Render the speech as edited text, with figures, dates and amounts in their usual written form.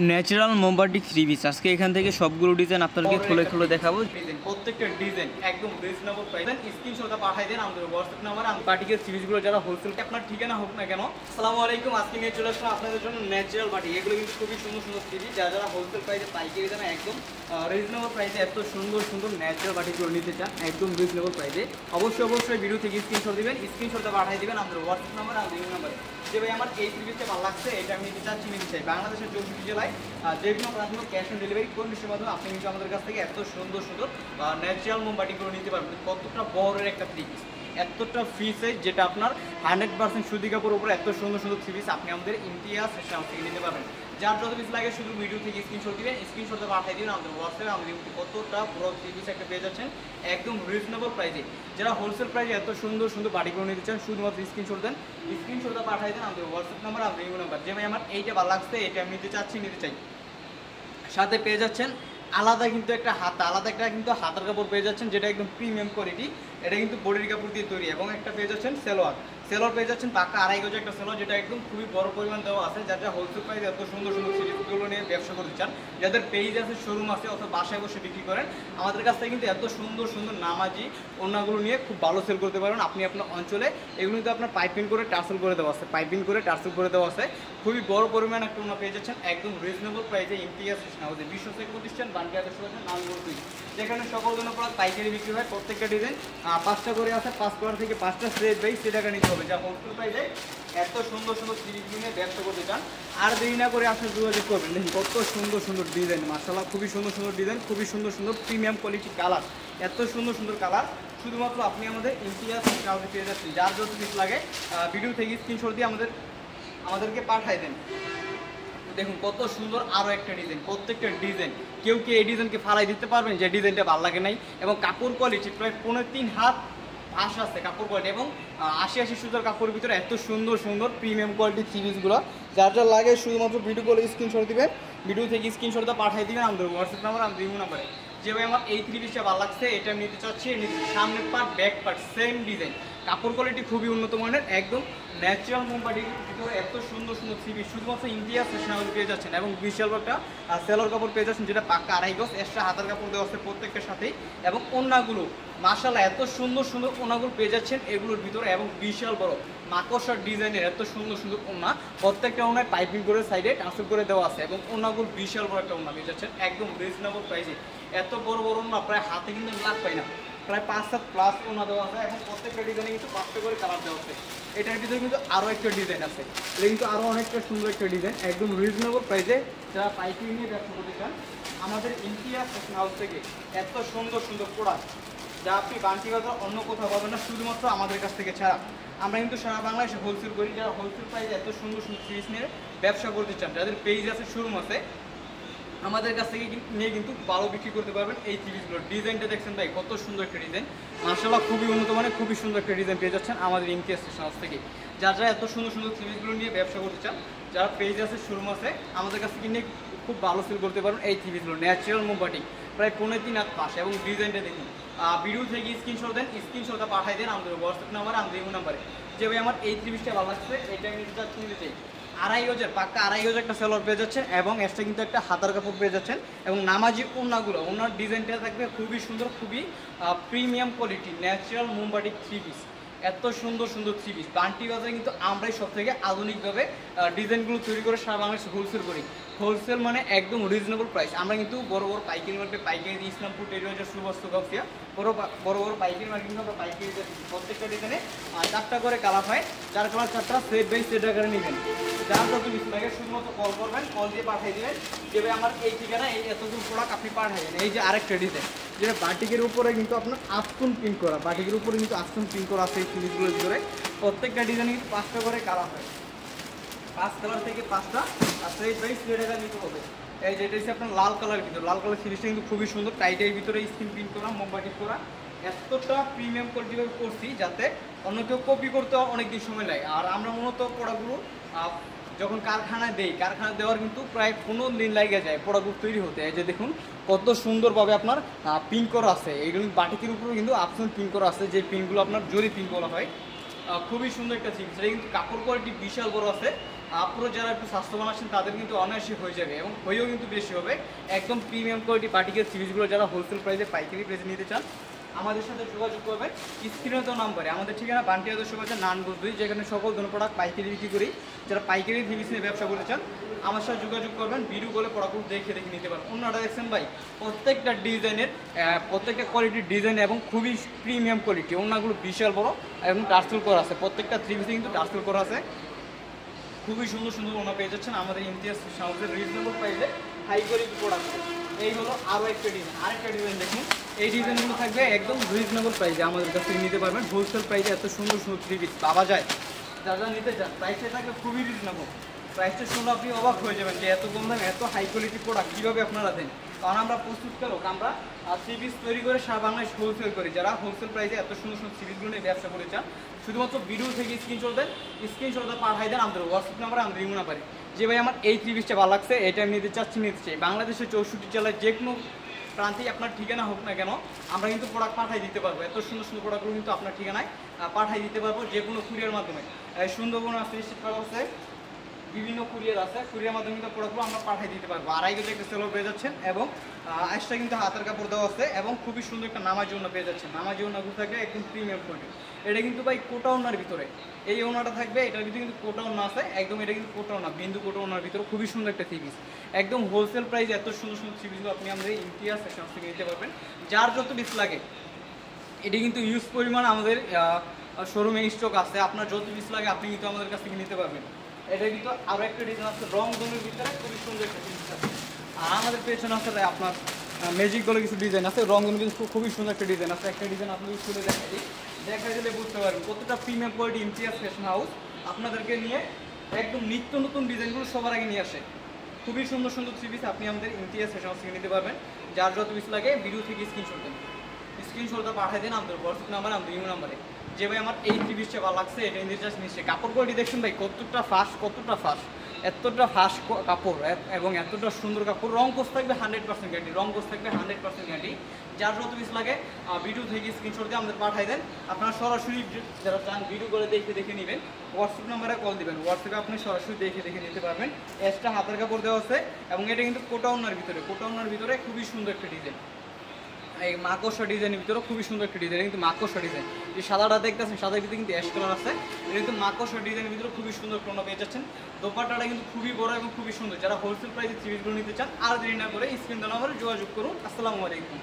Natural মোমবাটি three piece আজকে এখান থেকে সবগুলো ডিজাইন আপনাদেরকে খুলে খুলে দেখাবো। প্রত্যেকটা ডিজাইন একদম রিজনেবল প্রাইস। স্ক্রিনশটটা পাঠাই দেন আমাদের হোয়াটসঅ্যাপ নাম্বার। বাটিকের থ্রি পিসগুলো যারা হোলসেল আপনার ঠিকানা হোক না কেন। আসসালামু আলাইকুম, আজকে নিয়ে চলে আসলাম আপনাদের জন্য ন্যাচারাল বাটি। এগুলো কিন্তু খুবই সুন্দর সুন্দর থ্রি পিস, যারা যারা হোলসেল প্রাইসে পাইকারি দামে একদম রিজনেবল প্রাইসে এত সুন্দর সুন্দর ন্যাচারাল বাটিগুলো নিতে চান একদম রিজনেবল প্রাইসে, অবশ্যই ভিডিও থেকে স্ক্রিনশট দিবেন, স্ক্রিনশটটা পাঠাই দিবেন আমাদের হোয়াটসঅ্যাপ নাম্বার আর ইমেল নাম্বারে। যে ভাই আমার এই থ্রি পিসটা ভালো লাগছে, এটা আমি নিতে চাচ্ছি, নিতে চাই। বাংলাদেশের 64 জেলায় যে কোনো প্রাথমিক ক্যাশ অন ডেলিভারি কন্ডিশনের মাধ্যমে আপনি কিন্তু আমাদের কাছ থেকে এত সুন্দর সুন্দর ন্যাচারাল মোমবাটিগুলো নিতে পারবেন। কতটা বড়ের একটা থ্রি পিস, এতটা ফ্রি সাইজ, যেটা আপনার 100% সুতি কাপড়ের উপরে এত সুন্দর সুন্দর থ্রি পিস আপনি আমাদের ইমতিয়াজ ফ্যাশন থেকে নিতে পারবেন। যার যত পিস লাগে শুধু ভিডিও থেকে স্ক্রিনশট দিবেন, স্ক্রিনশটটা পাঠিয়ে দিবেন আমাদের হোয়াটসঅ্যাপে। আমাদের কতটা বড় থ্রি পিস একটা পেয়ে যাচ্ছেন একদম রিজনেবল প্রাইসে। যারা হোলসেল প্রাইসে এত সুন্দর সুন্দর বাটিগুলো নিতে চান শুধুমাত্র স্ক্রিনশট দেন, স্ক্রিনশটটা পাঠিয়ে দেন আমাদের হোয়াটসঅ্যাপ নাম্বার আর ইমেল নাম্বার। যে ভাই আমার এইটা ভালো লাগছে, এটা আমি নিতে চাচ্ছি, নিতে চাই। সাথে পেয়ে যাচ্ছেন আলাদা কিন্তু একটা হাতা, আলাদা একটা কিন্তু হাতার কাপড় পেয়ে যাচ্ছেন, যেটা একদম প্রিমিয়াম কোয়ালিটি। এটা কিন্তু বডির কাপড় দিয়ে তৈরি। এবং একটা পেয়ে যাচ্ছেন সেলোয়ার পেয়ে যাচ্ছেন পাক্কা 2.5 গজ একটা সেলোয়ার, যেটা একদম খুবই বড় পরিমাণ দেওয়া আছে। যারা হোলসেল প্রাইস এত সুন্দর সুন্দর সিরিজগুলো নিয়ে ব্যবসা করতে চান, যাদের পেজ আছে, শোরুম আছে অথবা বাসায় বসে বিক্রি করেন, আমাদের কাছ থেকে কিন্তু এত সুন্দর সুন্দর নামাজি ওড়নাগুলো নিয়ে খুব ভালো সেল করতে পারেন আপনি আপনার অঞ্চলে। এগুলো কিন্তু আপনার পাইপিং করে টার্সেল করে দেওয়া আছে, খুবই বড় পরিমাণ একটা ওড়না পেয়ে যাচ্ছেন একদম রিজনেবল প্রাইসে। ইমতিয়াজ ফ্যাশন হাউসে বিশ্বস্ত প্রতিষ্ঠান বান্টি আদর্শ নামগুলো তুই, যেখানে সকল ধরনের প্রোডাক্ট পাইকারি বিক্রি হয়। প্রত্যেকটা ডিজাইন 5টা করে আছে, 5 কালার থেকে 5টা সেট বাই সে টাকা নিতে হবে। যা হোলসেল প্রাইসে এত সুন্দর সুন্দর সিরিজগুলো নিয়ে ব্যবসা করতে চান আর দেরি না করে আসার যোগাযোগ করবেন। দেখুন কত সুন্দর সুন্দর ডিজাইন, মাশাআল্লাহ খুবই সুন্দর সুন্দর ডিজাইন, খুবই সুন্দর সুন্দর প্রিমিয়াম কোয়ালিটি কালার, এত সুন্দর সুন্দর কালার শুধুমাত্র আপনি আমাদের ইমতিয়াজ ফ্যাশন হাউসে পেয়ে যাচ্ছেন। যার যত পিস লাগে ভিডিও থেকে স্ক্রিনশট দিয়ে আমাদেরকে পাঠাই দেন। দেখুন কত সুন্দর আরও একটা ডিজাইন, প্রত্যেকটা ডিজাইন কেউ কি এই ডিজাইনকে ফালাই দিতে পারবেন যে ডিজাইনটা ভালো লাগে নাই। এবং কাপড় কোয়ালিটি প্রায় 3.5 হাত ভাস আছে কাপড় কোয়ালিটি, এবং 80 সুতার কাপড়ের ভিতরে এত সুন্দর সুন্দর প্রিমিয়াম কোয়ালিটি সিরিজগুলো। যার যা লাগে শুধুমাত্র ভিডিও কলে স্ক্রিনশট দিবেন, ভিডিও থেকে স্ক্রিনশটটা পাঠিয়ে দিবেন আমাদের হোয়াটসঅ্যাপ নাম্বার আমাদের ইমেল নাম্বারে। যেভাবে আমার এই থ্রি পিসটা ভালো লাগছে, এটা আমি নিতে চাচ্ছি, সামনের part back part same design, কাপড় কোয়ালিটি খুবই উন্নত মানের, একদম ন্যাচারাল মোমবাটির ভিতরে এত সুন্দর সুন্দর থ্রি পিস শুধুমাত্র ইমতিয়াজ ফ্যাশন হাউসে পেয়ে যাচ্ছেন। এবং বিশাল একটা সেলোর কাপড় পেয়ে যাচ্ছেন, যেটা পাক্কা 2.5 গজ, এক্সট্রা হাতার কাপড় দেওয়া আছে প্রত্যেকটার সাথেই। এবং ওড়নাগুলো মাশাআল্লাহ এত সুন্দর সুন্দর ওড়নাগুলো পেয়ে যাচ্ছেন এগুলোর ভিতরে, এবং বিশাল বড় মাকড়সার ডিজাইনের এত সুন্দর সুন্দর ওড়না, প্রত্যেকটা ওড়নায় পাইপিং করে সাইডে ট্রান্সফার করে দেওয়া আছে। এবং ওড়নাগুলো বিশাল বড় একটা ওড়না পেয়ে যাচ্ছেন একদম রিজনেবল প্রাইসে। এত বড় বড় ওড়না প্রায় হাতে কিন্তু লাভ পাই না, প্রায় 5-7 প্লাস ওড়না দেওয়া আছে। এবং প্রত্যেকটা ডিজাইনে কিন্তু 5টা করে কালার দেওয়া আছে। এটার ভিতরে কিন্তু আরও একটা ডিজাইন আছে, এটা কিন্তু আরও অনেকটা সুন্দর একটা ডিজাইন একদম রিজনেবল প্রাইসে। যারা পাইকারি নিয়ে ব্যবসা করতে চান আমাদের ইমতিয়াজ ফ্যাশন হাউস থেকে এত সুন্দর সুন্দর প্রোডাক্ট, যা আপনি বান্টি বাজার অন্য কোথাও পাবেন না, শুধুমাত্র আমাদের কাছ থেকে ছাড়া। আমরা কিন্তু সারা বাংলাদেশে হোলসেল করি। যারা হোলসেল প্রাইসে এত সুন্দর সুন্দর সিরিজ নিয়ে ব্যবসা করতে চান, যাদের পেজ আছে, শোরুম আছে, আমাদের কাছ থেকে নিয়ে কিন্তু ভালো বিক্রি করতে পারবেন। এই সিরিজগুলোর ডিজাইনটা দেখছেন ভাই কত সুন্দর একটা ডিজাইন, মাশাআল্লাহ খুবই উন্নত মানের, খুবই সুন্দর একটা ডিজাইন পেয়ে যাচ্ছেন আমাদের ইমতিয়াজ ফ্যাশন হাউস থেকে। যারা এত সুন্দর সুন্দর সিরিজগুলো নিয়ে ব্যবসা করতে চান, যারা পেজ আছে, শোরুম আছে, আমাদের কাছ থেকে নিয়ে খুব ভালো সেল করতে পারবেন। এই সিরিজগুলো ন্যাচারাল মোমবাটি প্রায় 3.5 হাত পাশ। এবং ডিজাইনটা দেখুন, ভিডিও থেকে স্ক্রিনশট দেন, স্ক্রিনশটটা পাঠাই দেন আমাদের হোয়াটসঅ্যাপ নাম্বার আমাদের ইমেল নাম্বারে। যে ভাই আমার এই থ্রি পিসটা ভালো লাগছে, এটা আমি নিতে চাচ্ছি, নিতে চাই। 2.5 গজের পাক্কা 2.5 গজ একটা সেলোয়ার পেয়ে যাচ্ছেন, এবং এক্সট্রা কিন্তু একটা হাতার কাপড় পেয়ে যাচ্ছেন। এবং নামাজি ওড়নাগুলো, ওনার ডিজাইনটা থাকবে খুবই সুন্দর, খুবই প্রিমিয়াম কোয়ালিটি ন্যাচারাল মোমবাটিক থ্রি পিস, এত সুন্দর সুন্দর থ্রি পিস। বান্টি বাজারে কিন্তু আমরাই সব থেকে আধুনিকভাবে ডিজাইনগুলো তৈরি করে সারা বাংলাদেশে হোলসেল করি। হোলসেল মানে একদম রিজনেবল প্রাইস। আমরা কিন্তু বড় বড় পাইকারি মার্কেট, পাইকারি ইসলামপুর, টেরিবাজার, সুবস্ত, গাউসিয়া, বড় বড় পাইকারি মার্কেট কিন্তু আমরা পাইকারি প্রত্যেকটা ডিজাইনে 4টা করে কালার হয়। যার কালার 4টা সেট বাই সেট আকারে নেবেন। যার যত কিছু লাগে শুধুমাত্র কল করবেন, কল দিয়ে পাঠিয়ে দেবেন। যেভাবে আমার এই ঠিকানা, এই এতগুলো প্রোডাক্ট আপনি পাঠিয়ে দেবেন। এই যে আরেকটা ডিজাইন, যেটা বাটিকের উপরে কিন্তু আপনার আস্তন প্রিন্ট করা, বাটিকের উপরে কিন্তু আস্তন প্রিন্ট করা আছে এই সিরিজগুলোর ভিতরে। প্রত্যেকটা ডিজাইনে কিন্তু 5টা করে কালার হয়, 5 কালার থেকে 5টা আর সেট বাই সেট আকারে নিতে হবে। এই যেটা হচ্ছে আপনার লাল কালারের ভিতরে, লাল কালার সিরিজটা কিন্তু খুবই সুন্দর, টাইটের ভিতরে স্ক্রিন প্রিন্ট করা, মোমবাটি করা, এতটা প্রিমিয়াম কোয়ালিটিভাবে করছি যাতে অন্য কেউ কপি করতে অনেকদিন সময় লাগে। আর আমরা মূলত প্রোডাক্টগুলো যখন কারখানায় দেই, কারখানা দেওয়ার কিন্তু প্রায় 15 দিন লাগে যায় প্রোডাক্টগুলো তৈরি হতে। এই যে দেখুন কত সুন্দরভাবে আপনার প্রিন্ট করা আছে, এইগুলো বাটিকের উপরে কিন্তু আপশন প্রিন্ট করা আছে, যে প্রিন্টগুলো আপনার জরি প্রিন্ট করা হয়। খুবই সুন্দর একটা সিরিজ, সেটা কিন্তু কাপড় কোয়ালিটি বিশাল বড় আছে। আপনারা যারা একটু স্বাস্থ্যবান আছেন তাদের কিন্তু অনায়াসে হয়ে যাবে এবং হয়েও কিন্তু বেশি হবে। একদম প্রিমিয়াম কোয়ালিটি বাটিকের সিরিজগুলো যারা হোলসেল প্রাইসে পাইকারি প্রাইসে নিতে চান আমাদের সাথে যোগাযোগ করবেন। স্ক্রিনে তো নাম্বারে আমাদের ঠিকানা বান্টি আদর্শ বাজার নানপুর 2, যেখানে সকল ধরনের প্রোডাক্ট পাইকারি বিক্রি করি। যারা পাইকারি থ্রিপিস নিয়ে ব্যবসা করতে চান আমার সাথে যোগাযোগ করবেন, ভিডিও কলে প্রোডাক্ট দেখে নিতে পারেন। অন্যটা দেখছেন ভাই প্রত্যেকটা ডিজাইনের প্রত্যেকটা কোয়ালিটির ডিজাইন এবং খুবই প্রিমিয়াম কোয়ালিটি। অন্যগুলো বিশাল বড় এবং টার্সেল করা আছে, প্রত্যেকটা থ্রিপিসে কিন্তু টার্সেল করা আছে। খুবই সুন্দর সুন্দর ওনা পেয়ে যাচ্ছেন আমাদের ইমতিয়াজ হাউসের রিজনেবল প্রাইসে হাই কোয়ালিটি প্রোডাক্ট। এই হলো আরও একটা ডিজাইন, আরেকটা ডিজাইন দেখুন। এই ডিজাইনগুলো থাকবে একদম রিজনেবল প্রাইসে, আমাদের কাছ থেকে নিতে পারবেন হোলসেল প্রাইসে। এত সুন্দর সুন্দর থ্রি পিস পাওয়া যায়, যারা নিতে চান প্রাইসটা থাকবে খুবই রিজনেবল। প্রাইসটা শুনলে আপনি অবাক হয়ে যাবেন যে এত কম দামে এত হাই কোয়ালিটি প্রোডাক্ট কীভাবে আপনারা দেন। কারণ আমরা প্রস্তুতকারক, আমরা থ্রি পিস তৈরি করে সারা বাংলাদেশ হোলসেল করি। যারা হোলসেল প্রাইসে এত সুন্দর সুন্দর থ্রি পিসগুলো নিয়ে ব্যবসা করে চান শুধুমাত্র ভিডিও থেকে স্ক্রিনশট দেন, স্ক্রিনশটটা পাঠাই দেন আমাদের হোয়াটসঅ্যাপ নাম্বারে, আমাদের ইমো নাম্বারে যে ভাই আমার এই থ্রি পিসটা ভালো লাগছে, এটা আমি নিতে চাচ্ছি, নিতে চাই। বাংলাদেশের 64 জেলায় যে কোনো প্রান্তেই আপনার ঠিকানা হোক না কেন আমরা কিন্তু প্রোডাক্ট পাঠাই দিতে পারবো। এত সুন্দর সুন্দর প্রোডাক্টগুলো কিন্তু আপনার ঠিকানায় পাঠাই দিতে পারবো যে কোনো কুরিয়ার মাধ্যমে। সুন্দরবন আছে, শিবকাল আছে, বিভিন্ন কুরিয়ার আছে, কুরিয়ার মাধ্যমে কিন্তু প্রোডাক্টগুলো আমরা পাঠিয়ে দিতে পারবো। আড়াই গেজে একটা সেলো পেয়ে যাচ্ছেন এবং আইসটা কিন্তু হাতের কাপড় দেওয়া আছে এবং খুবই সুন্দর একটা নামাজি ওনা পেয়ে যাচ্ছেন। নামাজি ওনাগুলো থাকবে একদম প্রিমিয়াম কোয়ালিটি। এটা কিন্তু ভাই কোটা ওনার ভিতরে এই ওনাটা থাকবে, এটার ভিতরে কিন্তু কোটা ওনা আছে একদম। এটা কিন্তু কোটা ওনা, বিন্দু কোটা ওনার ভিতরে খুবই সুন্দর একটা থ্রি পিস, একদম হোলসেল প্রাইস। এত সুন্দর সুন্দর থ্রি পিসগুলো আপনি আমাদের ইমতিয়াজ ফ্যাশন থেকে নিতে পারবেন। যার যত পিস লাগে এটি কিন্তু ইউজ পরিমাণ আমাদের শোরুমে স্টক আছে, আপনার যত পিস লাগে আপনি কিন্তু আমাদের কাছ থেকে নিতে পারবেন। এটা কিন্তু আরও একটা ডিজাইন আছে রং জমের ভিতরে, খুবই সুন্দর একটা জিনিস আছে। আর আমাদের পেছনে আছে আপনার ম্যাজিক বলে কিছু ডিজাইন আছে, রং জমের কিন্তু খুবই সুন্দর একটা ডিজাইন আছে। একটা ডিজাইন আপনি খুলে দেখা দিলে বুঝতে পারবেন কতটা premium quality Imtiaz fashion house আপনাদেরকে নিয়ে একদম নিত্য নতুন ডিজাইনগুলো সবার আগে নিয়ে আসে। খুবই সুন্দর সুন্দর থ্রি পিস আপনি আমাদের ইমতিয়াজ ফ্যাশন হাউস থেকে নিতে পারবেন। যার যত পিস লাগে ভিডিও থেকে স্ক্রিনশট দেন, স্ক্রিনশটটা পাঠিয়ে দেন আমাদের হোয়াটসঅ্যাপ নাম্বার, আমাদের ইমো নাম্বারে যে ভাই আমার এই থ্রি পিসটা ভালো লাগছে, এটা নিতে চাচ্ছি নিশ্চয়ই। কাপড় কোয়ালিটি দেখছেন ভাই কতটা ফাস্ট, এতটা ফাস্ট কাপড় এবং এতটা সুন্দর কাপড়। রং কোর্স থাকবে 100% গ্যারান্টি, রং কোর্স থাকবে 100% গ্যারান্টি। যার যত পিস লাগে ভিডিও থেকে স্ক্রিনশট দিয়ে আমাদের পাঠিয়ে দেন। আপনারা সরাসরি যারা চান ভিডিও করে দেখে নেবেন, হোয়াটসঅ্যাপ নাম্বারে কল দিবেন, হোয়াটসঅ্যাপে আপনি সরাসরি দেখে নিতে পারবেন। এক্সট্রা হাতের কাপড় দেওয়া আছে এবং এটা কিন্তু কোটা ওনার ভিতরে খুবই সুন্দর একটা ডিজাইন। এই মাকড়সা ডিজাইনের ভিতরে খুবই সুন্দর একটা ডিজাইন, কিন্তু মাকড়সা ডিজাইন যে সাদাটা দেখতেছেন, সাদার ভিতরে কিন্তু অ্যাশ কালার আছে। এটা কিন্তু মাকড়সা ডিজাইনের ভিতরে খুবই সুন্দর কোনো পেয়ে যাচ্ছেন। দোপাট্টাটা কিন্তু খুবই বড় এবং খুবই সুন্দর। যারা হোলসেল প্রাইসে থ্রি পিসগুলো নিতে চান আর দেরি না করে স্ক্রিন নাম্বারে যোগাযোগ করুন। আসসালামু আলাইকুম।